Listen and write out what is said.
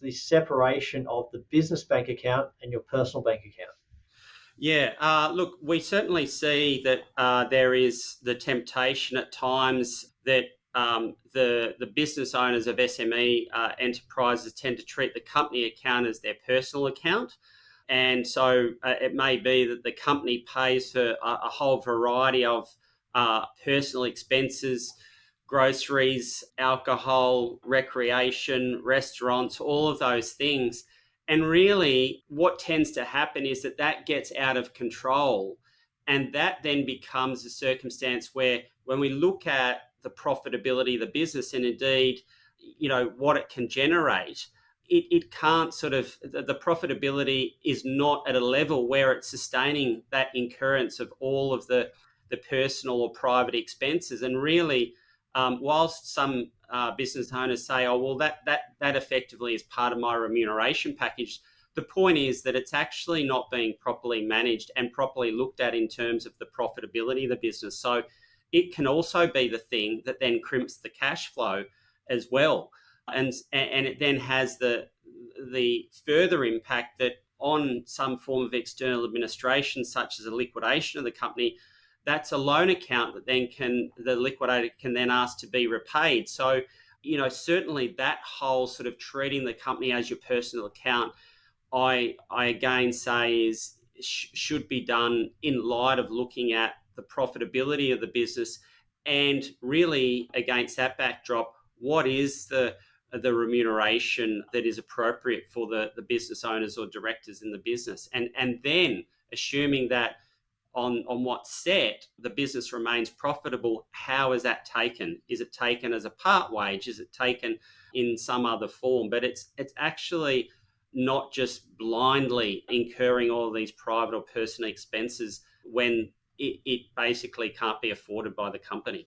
the separation of the business bank account and your personal bank account? Yeah, look, we certainly see that there is the temptation at times that the business owners of SME enterprises tend to treat the company account as their personal account. And so it may be that the company pays for a whole variety of personal expenses, groceries, alcohol, recreation, restaurants, all of those things. And really, what tends to happen is that that gets out of control. And that then becomes a circumstance where, when we look at the profitability of the business and indeed, what it can generate, it can't sort of, the profitability is not at a level where it's sustaining that incurrence of all of the personal or private expenses. And really, whilst some business owners say, "Oh, well, that effectively is part of my remuneration package," the point is that it's actually not being properly managed and properly looked at in terms of the profitability of the business. So it can also be the thing that then crimps the cash flow as well, and it then has the further impact that on some form of external administration, such as a liquidation of the company, that's a loan account that then the liquidator can then ask to be repaid. So, certainly that whole sort of treating the company as your personal account, I again say should be done in light of looking at the profitability of the business, and really against that backdrop, what is the remuneration that is appropriate for the business owners or directors in the business, and then assuming that on what's set, the business remains profitable. How is that taken? Is it taken as a part wage? Is it taken in some other form? But it's actually not just blindly incurring all of these private or personal expenses when it basically can't be afforded by the company.